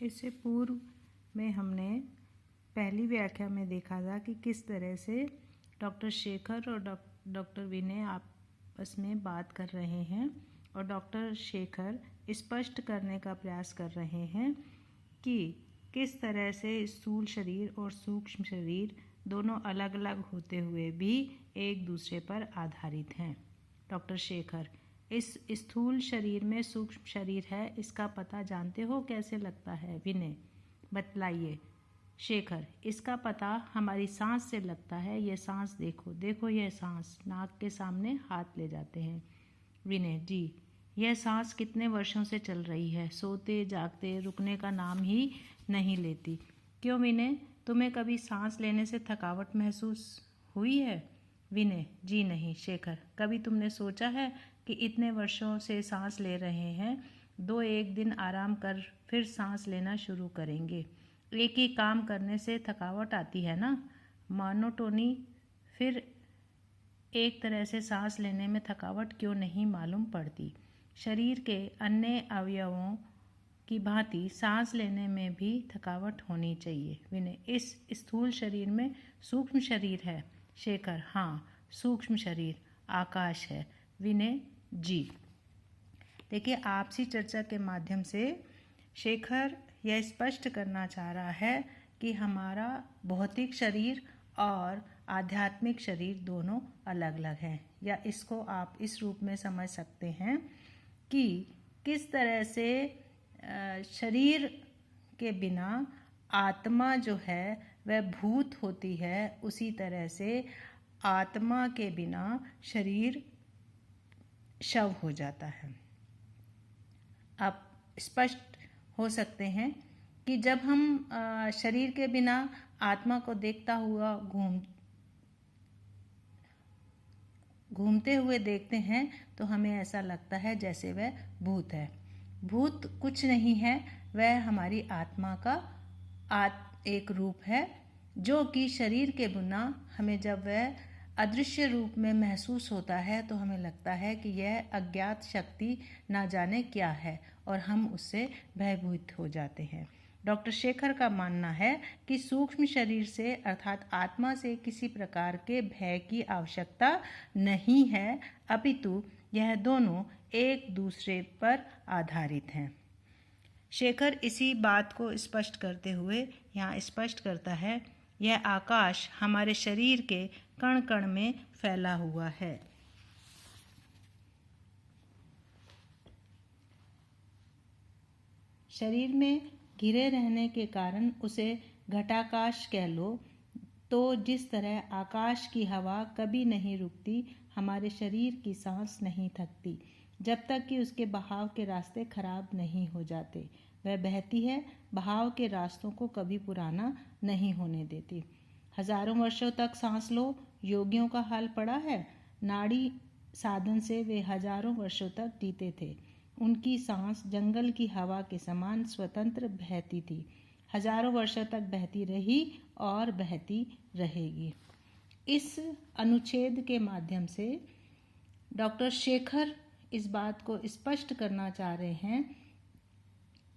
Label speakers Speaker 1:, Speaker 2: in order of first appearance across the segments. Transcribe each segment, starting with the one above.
Speaker 1: इससे पूर्व में हमने पहली व्याख्या में देखा था कि किस तरह से डॉक्टर शेखर और डॉक्टर विनय आपस में बात कर रहे हैं और डॉक्टर शेखर स्पष्ट करने का प्रयास कर रहे हैं कि किस तरह से स्थूल शरीर और सूक्ष्म शरीर दोनों अलग अलग होते हुए भी एक दूसरे पर आधारित हैं। डॉक्टर शेखर, इस स्थूल शरीर में सूक्ष्म शरीर है, इसका पता जानते हो कैसे लगता है? विनय, बतलाइए। शेखर, इसका पता हमारी सांस से लगता है। ये सांस देखो, देखो यह सांस। नाक के सामने हाथ ले जाते हैं। विनय, जी, यह सांस कितने वर्षों से चल रही है, सोते जागते रुकने का नाम ही नहीं लेती। क्यों विनय, तुम्हें कभी सांस लेने से थकावट महसूस हुई है? विनय, जी नहीं। शेखर, कभी तुमने सोचा है कि इतने वर्षों से सांस ले रहे हैं, एक दिन आराम कर फिर सांस लेना शुरू करेंगे। एक ही काम करने से थकावट आती है ना, मोनोटोनी। फिर एक तरह से सांस लेने में थकावट क्यों नहीं मालूम पड़ती? शरीर के अन्य अवयवों की भांति सांस लेने में भी थकावट होनी चाहिए। विनय, इस स्थूल शरीर में सूक्ष्म शरीर है। शेखर, हाँ, सूक्ष्म शरीर आकाश है। विनय, जी। देखिए, आपसी चर्चा के माध्यम से शेखर यह स्पष्ट करना चाह रहा है कि हमारा भौतिक शरीर और आध्यात्मिक शरीर दोनों अलग अलग हैं, या इसको आप इस रूप में समझ सकते हैं कि किस तरह से शरीर के बिना आत्मा जो है वह भूत होती है, उसी तरह से आत्मा के बिना शरीर शव हो जाता है। आप स्पष्ट हो सकते हैं कि जब हम शरीर के बिना आत्मा को देखता हुआ घूमते हुए देखते हैं तो हमें ऐसा लगता है जैसे वह भूत है। भूत कुछ नहीं है, वह हमारी आत्मा का एक रूप है जो कि शरीर के बिना हमें जब वह अदृश्य रूप में महसूस होता है तो हमें लगता है कि यह अज्ञात शक्ति ना जाने क्या है और हम उससे भयभीत हो जाते हैं। डॉक्टर शेखर का मानना है कि सूक्ष्म शरीर से अर्थात आत्मा से किसी प्रकार के भय की आवश्यकता नहीं है, अपितु यह दोनों एक दूसरे पर आधारित हैं। शेखर इसी बात को स्पष्ट करते हुए यहाँ स्पष्ट करता है, यह आकाश हमारे शरीर के कण कण में फैला हुआ है। शरीर में घिरे रहने के कारण उसे घटाकाश कह लो। तो जिस तरह आकाश की हवा कभी नहीं रुकती, हमारे शरीर की सांस नहीं थकती जब तक कि उसके बहाव के रास्ते खराब नहीं हो जाते। वह बहती है, बहाव के रास्तों को कभी पुराना नहीं होने देती। हजारों वर्षों तक सांस लो, योगियों का हाल पड़ा है। नाड़ी साधन से वे हजारों वर्षों तक जीते थे। उनकी सांस जंगल की हवा के समान स्वतंत्र बहती थी, हजारों वर्षों तक बहती रही और बहती रहेगी। इस अनुच्छेद के माध्यम से डॉक्टर शेखर इस बात को स्पष्ट करना चाह रहे हैं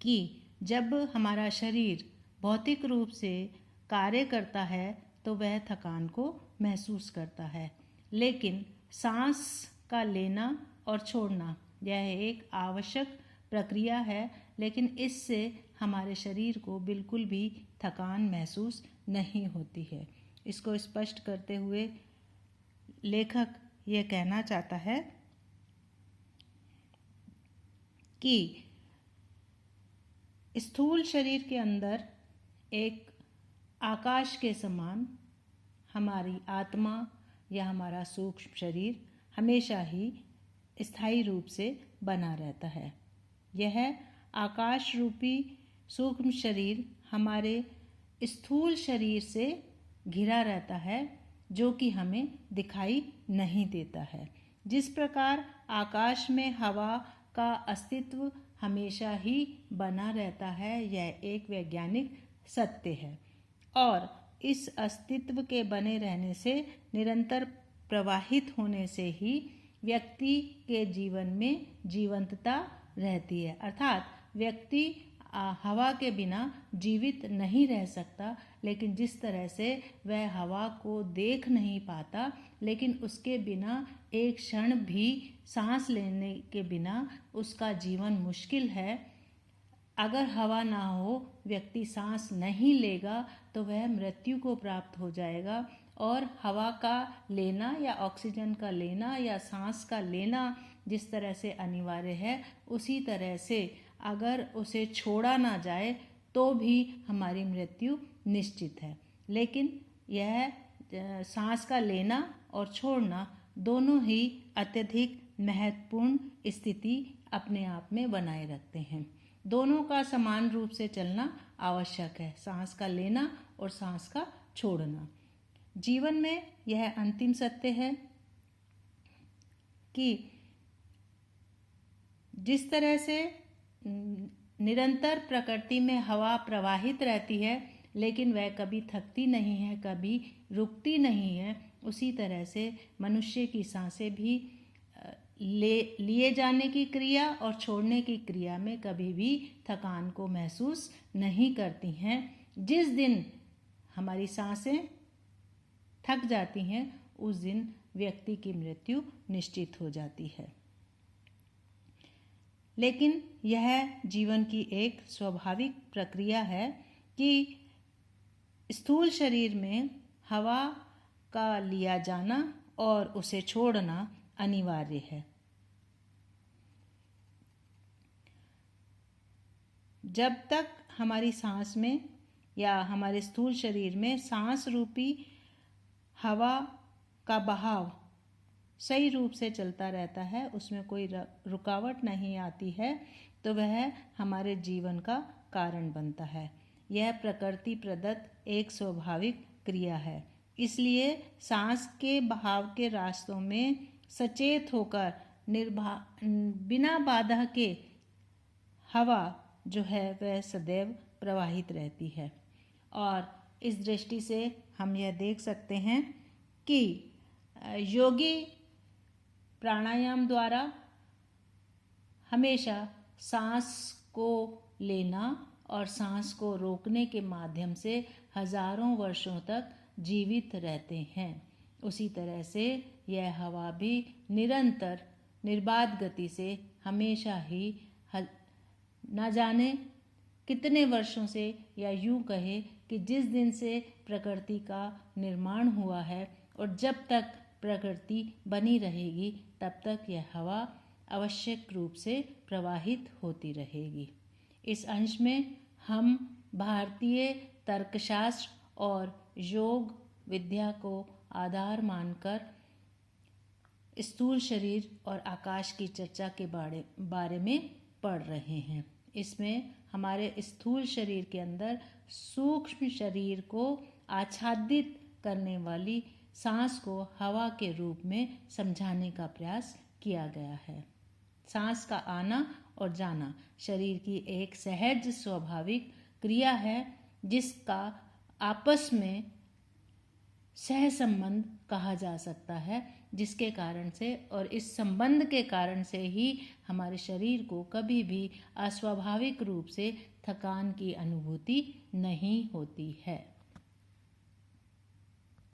Speaker 1: कि जब हमारा शरीर भौतिक रूप से कार्य करता है तो वह थकान को महसूस करता है, लेकिन सांस का लेना और छोड़ना यह एक आवश्यक प्रक्रिया है, लेकिन इससे हमारे शरीर को बिल्कुल भी थकान महसूस नहीं होती है। इसको स्पष्ट करते हुए लेखक यह कहना चाहता है कि स्थूल शरीर के अंदर एक आकाश के समान हमारी आत्मा या हमारा सूक्ष्म शरीर हमेशा ही स्थायी रूप से बना रहता है। यह आकाश रूपी सूक्ष्म शरीर हमारे स्थूल शरीर से घिरा रहता है, जो कि हमें दिखाई नहीं देता है। जिस प्रकार आकाश में हवा का अस्तित्व हमेशा ही बना रहता है, यह एक वैज्ञानिक सत्य है और इस अस्तित्व के बने रहने से, निरंतर प्रवाहित होने से ही व्यक्ति के जीवन में जीवंतता रहती है। अर्थात व्यक्ति हवा के बिना जीवित नहीं रह सकता, लेकिन जिस तरह से वह हवा को देख नहीं पाता, लेकिन उसके बिना एक क्षण भी सांस लेने के बिना उसका जीवन मुश्किल है। अगर हवा ना हो, व्यक्ति सांस नहीं लेगा तो वह मृत्यु को प्राप्त हो जाएगा। और हवा का लेना या ऑक्सीजन का लेना या सांस का लेना जिस तरह से अनिवार्य है, उसी तरह से अगर उसे छोड़ा ना जाए तो भी हमारी मृत्यु निश्चित है। लेकिन यह सांस का लेना और छोड़ना दोनों ही अत्यधिक महत्वपूर्ण स्थिति अपने आप में बनाए रखते हैं। दोनों का समान रूप से चलना आवश्यक है, सांस का लेना और सांस का छोड़ना। जीवन में यह अंतिम सत्य है कि जिस तरह से निरंतर प्रकृति में हवा प्रवाहित रहती है, लेकिन वह कभी थकती नहीं है, कभी रुकती नहीं है, उसी तरह से मनुष्य की सांसें भी लिए जाने की क्रिया और छोड़ने की क्रिया में कभी भी थकान को महसूस नहीं करती हैं। जिस दिन हमारी सांसें थक जाती हैं, उस दिन व्यक्ति की मृत्यु निश्चित हो जाती है। लेकिन यह जीवन की एक स्वाभाविक प्रक्रिया है कि स्थूल शरीर में हवा का लिया जाना और उसे छोड़ना अनिवार्य है। जब तक हमारी सांस में या हमारे स्थूल शरीर में सांस रूपी हवा का बहाव सही रूप से चलता रहता है, उसमें कोई रुकावट नहीं आती है, तो वह हमारे जीवन का कारण बनता है। यह प्रकृति प्रदत्त एक स्वाभाविक क्रिया है। इसलिए सांस के बहाव के रास्तों में सचेत होकर बिना बाधा के हवा जो है वह सदैव प्रवाहित रहती है। और इस दृष्टि से हम यह देख सकते हैं कि योगी प्राणायाम द्वारा हमेशा सांस को लेना और सांस को रोकने के माध्यम से हजारों वर्षों तक जीवित रहते हैं। उसी तरह से यह हवा भी निरंतर निर्बाध गति से हमेशा ही न जाने कितने वर्षों से, या यूं कहे कि जिस दिन से प्रकृति का निर्माण हुआ है और जब तक प्रकृति बनी रहेगी, तब तक यह हवा आवश्यक रूप से प्रवाहित होती रहेगी। इस अंश में हम भारतीय तर्कशास्त्र और योग विद्या को आधार मानकर स्थूल शरीर और आकाश की चर्चा के बारे में पढ़ रहे हैं। इसमें हमारे स्थूल शरीर के अंदर सूक्ष्म शरीर को आच्छादित करने वाली सांस को हवा के रूप में समझाने का प्रयास किया गया है। सांस का आना और जाना शरीर की एक सहज स्वाभाविक क्रिया है, जिसका आपस में सहसंबंध कहा जा सकता है, जिसके कारण से और इस संबंध के कारण से ही हमारे शरीर को कभी भी अस्वाभाविक रूप से थकान की अनुभूति नहीं होती है।